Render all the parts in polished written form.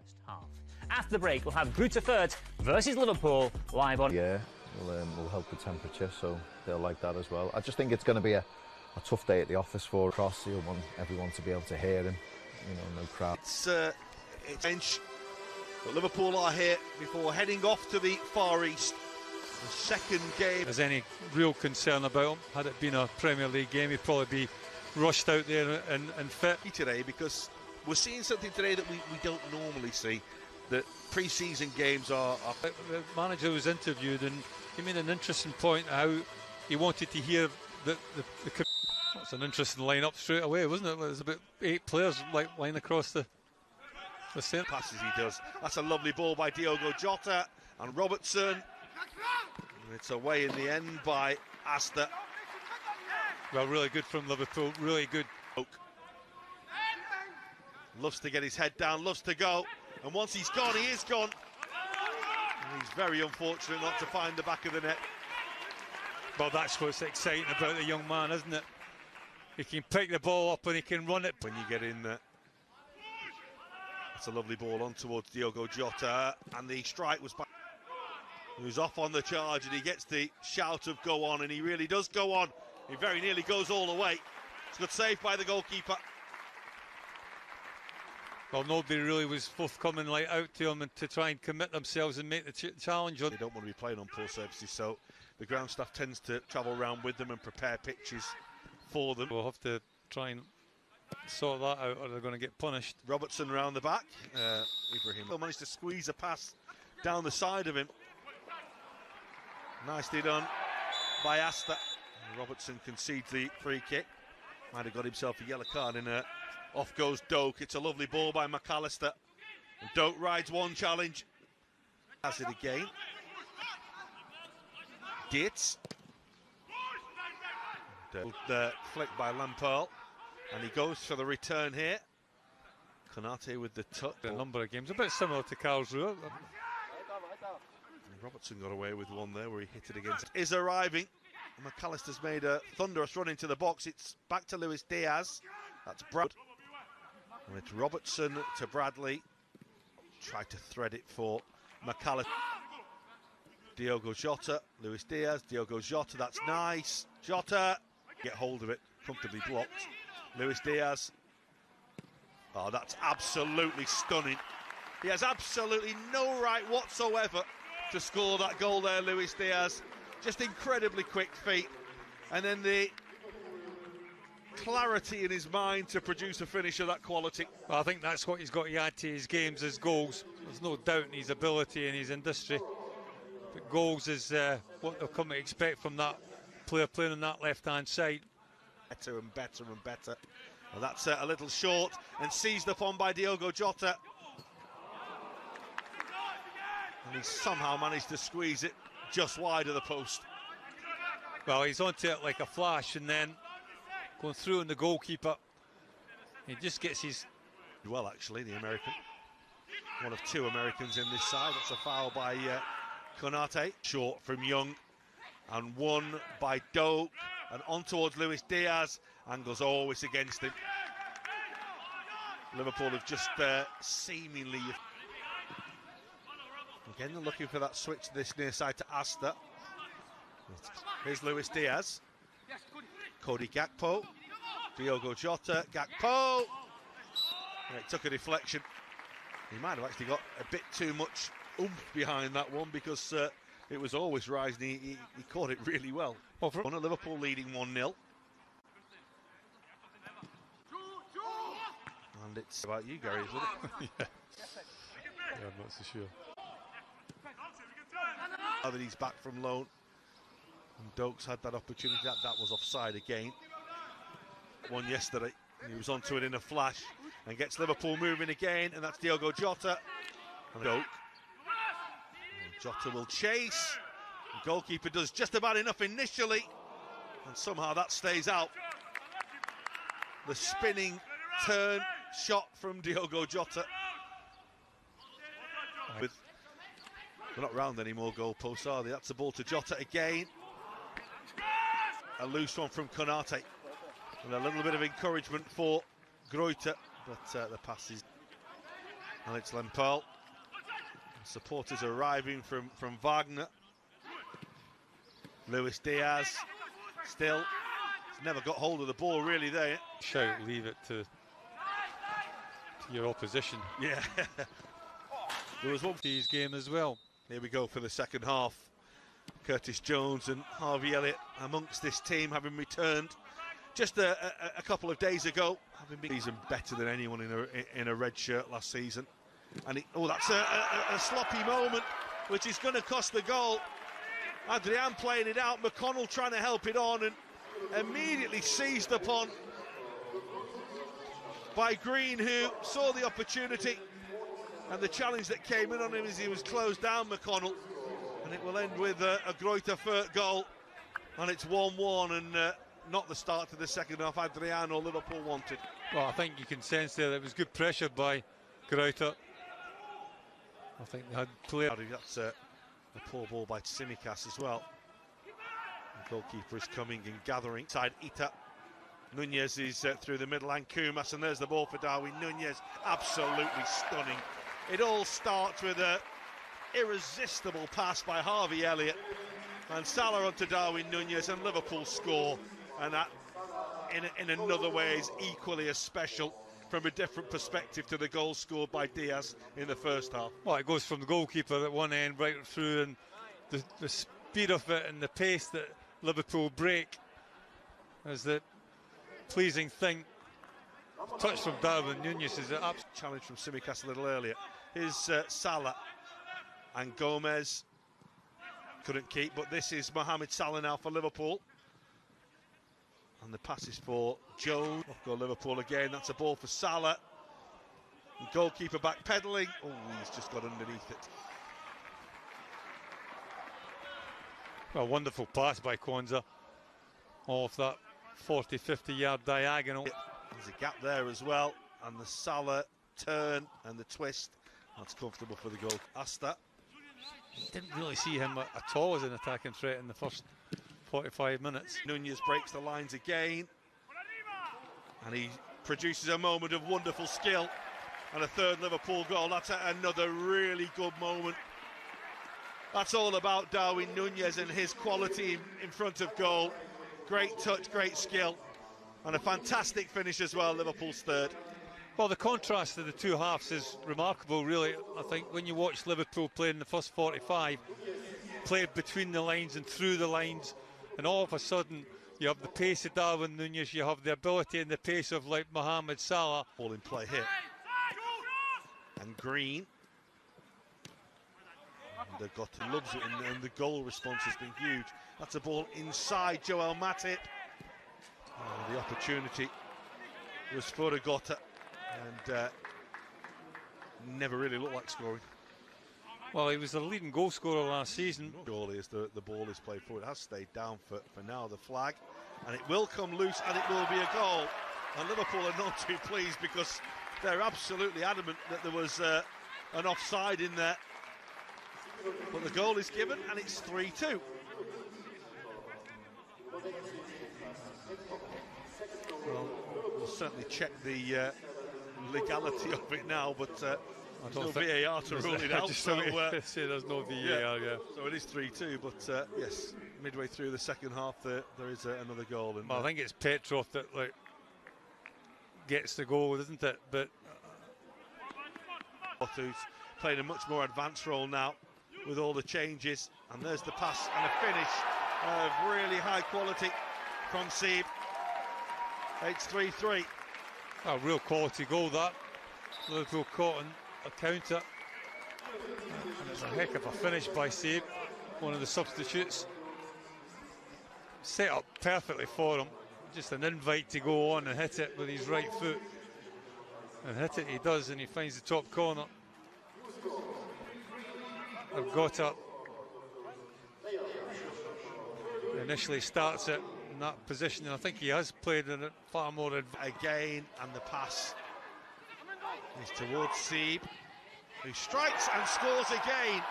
first half. After the break, we'll have Greuther Fürth versus Liverpool live on. Yeah, will help the temperature, so they'll like that as well. I just think it's going to be a tough day at the office for Cross. He'll want everyone to be able to hear him. You know, no crowd. It's bench, but Liverpool are here before heading off to the Far East. The second game. There's any real concern about him? Had it been a Premier League game, he'd probably be rushed out there and fit. Today, because we're seeing something today that we don't normally see. That pre-season games are. The manager was interviewed and he made an interesting point how he wanted to hear the That's an interesting line-up straight away, wasn't it? There's about 8 players lying across the centre. Passes he does. That's a lovely ball by Diogo Jota and Robertson. And it's away in the end by Asta. Well, really good from Liverpool, really good. Loves to get his head down, loves to go. And once he's gone, he is gone. And he's very unfortunate not to find the back of the net. Well, that's what's exciting about the young man, isn't it? He can pick the ball up and he can run it. When you get in there. That's a lovely ball on towards Diogo Jota. And the strike was by... He was off on the charge and he gets the shout of go on, and he really does go on. He very nearly goes all the way. It's a good save by the goalkeeper. Well, nobody really was forthcoming out to him and to try and commit themselves and make the challenge. They don't want to be playing on poor surfaces, so the ground staff tends to travel around with them and prepare pitches for them. We'll have to try and sort that out or they're going to get punished. Robertson around the back. Ibrahim managed to squeeze a pass down the side of him. Nicely done by Asta. Robertson concedes the free kick. Might have got himself a yellow card in there. Off goes Doak. It's a lovely ball by McAllister. And Doak rides one challenge. Has it again. Dietz. The flick by Lampard. And he goes for the return here. Konate with the touch. A number of games, a bit similar to Karlsruhe. Robertson got away with one there where he hit it against. Is arriving. McAllister's made a thunderous run into the box. It's back to Luis Diaz. That's Brad. And it's Robertson to Bradley. Tried to thread it for McAllister. Diogo Jota, Luis Diaz, Diogo Jota, that's nice. Jota, get hold of it, comfortably blocked. Luis Diaz. Oh, that's absolutely stunning. He has absolutely no right whatsoever to score that goal there, Luis Diaz. Just incredibly quick feet. And then the clarity in his mind to produce a finish of that quality. Well, I think that's what he's got to add to his games, his goals. There's no doubt in his ability and his industry. But goals is what they'll come to expect from that player playing on that left-hand side. Better and better and better. Well, that's a little short and seized upon by Diogo Jota. And he somehow managed to squeeze it just wide of the post. Well, he's onto it like a flash and then going through on the goalkeeper. He just gets his... Well, actually, the American. One of 2 Americans in this side. That's a foul by Konate. Short from Young. And one by Doak. And on towards Luis Diaz. Angle's always against him. Liverpool have just seemingly... Again, they're looking for that switch this near side to Asta. Here's Luis Diaz. Cody Gakpo. Diogo Jota. Gakpo. And it took a deflection. He might have actually got a bit too much oomph behind that one because it was always rising. He caught it really well. One of Liverpool leading 1-0. And it's about you, Gary, isn't it? Yeah, I'm not so sure. Now that he's back from loan. And Doak's had that opportunity. That was offside again. One yesterday. He was onto it in a flash and gets Liverpool moving again. And that's Diogo Jota. And Doak. And Jota will chase. The goalkeeper does just about enough initially. And somehow that stays out. The spinning turn shot from Diogo Jota. They're not round any more goalposts, are they? That's the ball to Jota again. A loose one from Konate. And a little bit of encouragement for Greuther, but the pass is... And it's Lempel. Supporters arriving from Wagner. Luis Diaz still he's never got hold of the ball really there. Shout, leave it to your opposition. Yeah. There was one These game as well. Here we go for the second half. Curtis Jones and Harvey Elliott amongst this team, having returned just a couple of days ago, having been season better than anyone in a red shirt last season. And that's a sloppy moment, which is going to cost the goal. Adrian playing it out, McConnell trying to help it on, and immediately seized upon by Green, who saw the opportunity and the challenge that came in on him as he was closed down, McConnell. And it will end with a Greuther Fürth goal, and it's 1-1, and not the start to the second half Adrian or Liverpool wanted. Well, I think you can sense there was good pressure by Greuther. I think they had player. That's a poor ball by Tsimikas as well. The goalkeeper is coming and gathering. Side Ita. Nunez is through the middle, and Kumas, and there's the ball for Darwin Nunez. Absolutely stunning. It all starts with a irresistible pass by Harvey Elliott, and Salah onto Darwin Nunez, and Liverpool score. And that, in another way, is equally as special from a different perspective to the goal scored by Diaz in the first half. Well, it goes from the goalkeeper at one end right through, and the speed of it and the pace that Liverpool break is the pleasing thing. Touch from Darwin Nunez is an absolute challenge from Tsimikas a little earlier. Here's Salah, and Gomez couldn't keep, but this is Mohamed Salah now for Liverpool. And the pass is for Jones. Off goal Liverpool again. That's a ball for Salah. And goalkeeper backpedaling. Oh, he's just got underneath it. well, wonderful pass by Kwanzaa off that 40-50 yard diagonal. There's a gap there as well. And the Salah turn and the twist. That's comfortable for the goal. Asta. Didn't really see him at all as an attacking threat in the first 45 minutes. Nunez breaks the lines again, and he produces a moment of wonderful skill, and a third Liverpool goal. That's another really good moment. That's all about Darwin Nunez and his quality in front of goal. Great touch, great skill, and a fantastic finish as well, Liverpool's third. Well, the contrast of the two halves is remarkable, really. I think when you watch Liverpool play in the first 45, play between the lines and through the lines, and all of a sudden you have the pace of Darwin Nunez, you have the ability and the pace of like Mohamed Salah. Ball in play here. And Green. And they've got loves it, and the goal response has been huge. That's a ball inside Joel Matip. The opportunity was for Agota, and never really looked like scoring. Well, he was the leading goal scorer last season. Surely as the ball is played forward, it has stayed down for now, the flag, and it will come loose, and it will be a goal. And Liverpool are not too pleased because they're absolutely adamant that there was an offside in there. But the goal is given, and it's 3-2. Well, we'll certainly check the legality of it now, but there's no VAR to rule it out. So there's no VAR, yeah. So it is 3-2, but yes, midway through the second half, there is another goal. Well, I think it's Petrov that gets the goal, isn't it? But who's playing a much more advanced role now with all the changes. And there's the pass and a finish of really high quality from Seeb. It's 3-3. A real quality goal that. Liverpool caught on a counter. And it's a heck of a finish by Seeb, one of the substitutes. Set up perfectly for him. Just an invite to go on and hit it with his right foot. And hit it he does, and he finds the top corner. Agota initially starts it in that position, and I think he has played in it far more again, and the pass is towards Seeb, who strikes and scores again.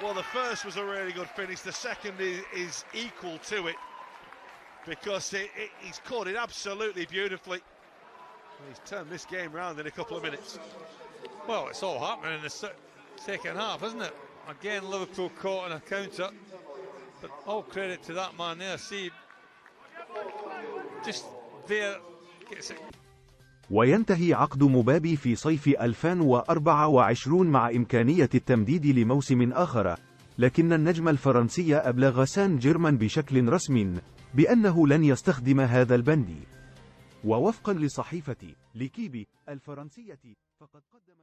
Well, the first was a really good finish. The second is equal to it, because he's caught it absolutely beautifully. He's turned this game round in a couple of minutes. Well, it's all happening in the second half, isn't it? Again, Liverpool caught on a counter, but all credit to that man there. See, just there gets it. وينتهي عقد مبابي في صيف 2024 مع إمكانية التمديد لموسم آخر، لكن النجم الفرنسي أبلغ سان جيرمان بشكل رسمي بأنه لن يستخدم هذا البند. ووفقا لصحيفة ليكيب الفرنسية فقد قدم